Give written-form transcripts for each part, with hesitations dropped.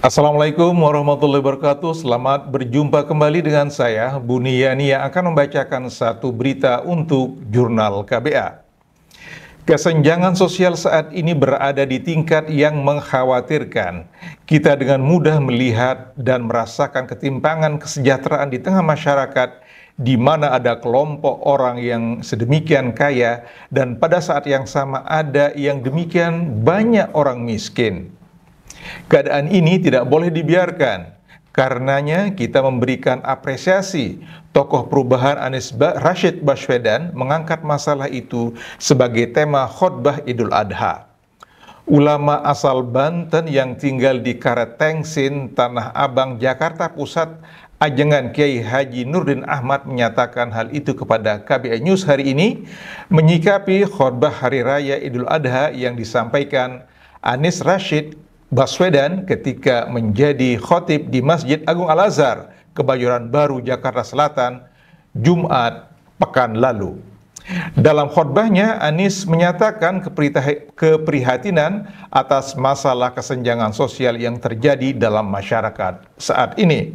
Assalamualaikum warahmatullahi wabarakatuh. Selamat berjumpa kembali dengan saya, Buniyani, yang akan membacakan satu berita untuk Jurnal KBA. Kesenjangan sosial saat ini berada di tingkat yang mengkhawatirkan. Kita dengan mudah melihat dan merasakan ketimpangan kesejahteraan di tengah masyarakat, di mana ada kelompok orang yang sedemikian kaya dan pada saat yang sama ada yang demikian banyak orang miskin. Keadaan ini tidak boleh dibiarkan. Karenanya kita memberikan apresiasi tokoh perubahan Anies Rashid Baswedan mengangkat masalah itu sebagai tema khotbah Idul Adha. Ulama asal Banten yang tinggal di Karettengsin, Tanah Abang, Jakarta Pusat, Ajengan Kiai Haji Nurdin Ahmad menyatakan hal itu kepada KBA News hari ini, menyikapi khotbah Hari Raya Idul Adha yang disampaikan Anies Rashid Baswedan ketika menjadi khotib di Masjid Agung Al-Azhar, Kebayoran Baru, Jakarta Selatan, Jumat pekan lalu. Dalam khotbahnya, Anies menyatakan keprihatinan atas masalah kesenjangan sosial yang terjadi dalam masyarakat saat ini.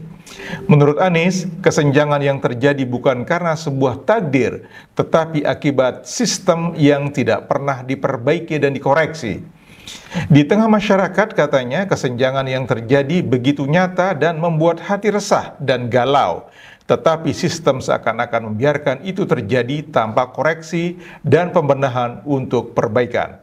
Menurut Anies, kesenjangan yang terjadi bukan karena sebuah takdir, tetapi akibat sistem yang tidak pernah diperbaiki dan dikoreksi. Di tengah masyarakat, katanya, kesenjangan yang terjadi begitu nyata dan membuat hati resah dan galau. Tetapi sistem seakan-akan membiarkan itu terjadi tanpa koreksi dan pembenahan untuk perbaikan.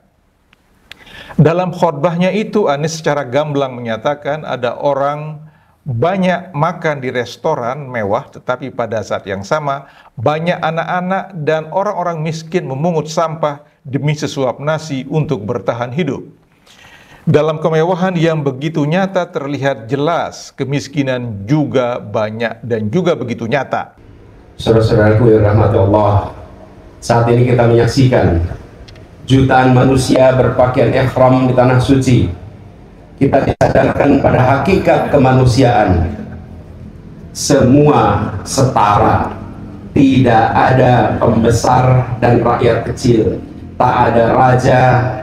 Dalam khotbahnya itu, Anies secara gamblang menyatakan ada orang banyak makan di restoran mewah, tetapi pada saat yang sama banyak anak-anak dan orang-orang miskin memungut sampah demi sesuap nasi untuk bertahan hidup. Dalam kemewahan yang begitu nyata terlihat jelas kemiskinan juga banyak dan juga begitu nyata. Saudara-saudaraku yang rahmati Allah, saat ini kita menyaksikan jutaan manusia berpakaian ihram di tanah suci. Kita disadarkan pada hakikat kemanusiaan. Semua setara, tidak ada pembesar dan rakyat kecil, tak ada raja,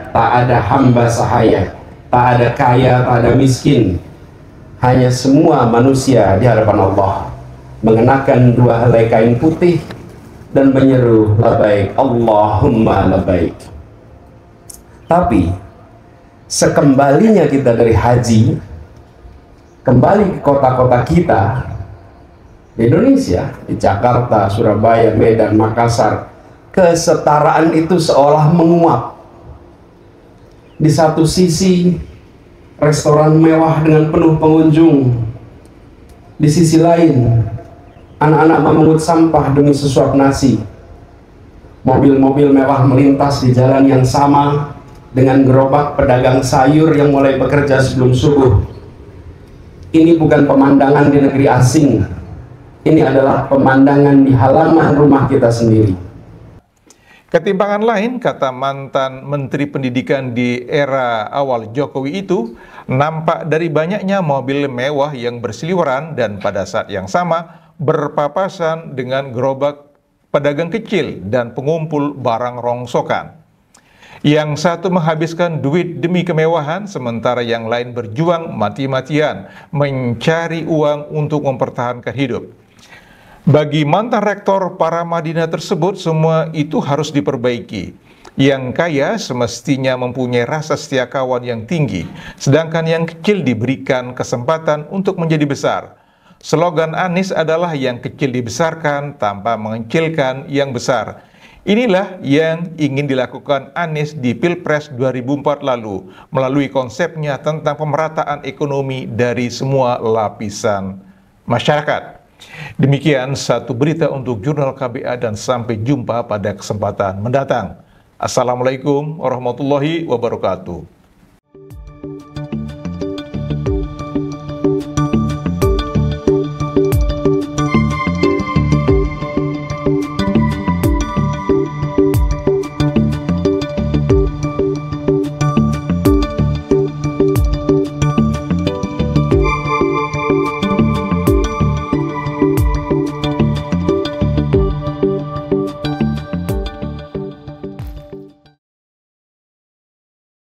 tak ada hamba sahaya, tak ada kaya, tak ada miskin. Hanya semua manusia di hadapan Allah mengenakan dua helai kain putih dan menyeru labbaik Allahumma labbaik. Tapi sekembalinya kita dari haji, kembali ke kota-kota kita di Indonesia, di Jakarta, Surabaya, Medan, Makassar, kesetaraan itu seolah menguap. Di satu sisi restoran mewah dengan penuh pengunjung, di sisi lain anak-anak memungut sampah demi sesuap nasi. Mobil-mobil mewah melintas di jalan yang sama dengan gerobak pedagang sayur yang mulai bekerja sebelum subuh. Ini bukan pemandangan di negeri asing, ini adalah pemandangan di halaman rumah kita sendiri. Ketimpangan lain, kata mantan Menteri Pendidikan di era awal Jokowi itu, nampak dari banyaknya mobil mewah yang berseliweran dan pada saat yang sama berpapasan dengan gerobak pedagang kecil dan pengumpul barang rongsokan. Yang satu menghabiskan duit demi kemewahan, sementara yang lain berjuang mati-matian mencari uang untuk mempertahankan hidup. Bagi mantan rektor Paramadina tersebut, semua itu harus diperbaiki. Yang kaya semestinya mempunyai rasa setia kawan yang tinggi, sedangkan yang kecil diberikan kesempatan untuk menjadi besar. Slogan Anies adalah yang kecil dibesarkan tanpa mengecilkan yang besar. Inilah yang ingin dilakukan Anies di Pilpres 2004 lalu, melalui konsepnya tentang pemerataan ekonomi dari semua lapisan masyarakat. Demikian satu berita untuk Jurnal KBA dan sampai jumpa pada kesempatan mendatang. Assalamualaikum warahmatullahi wabarakatuh.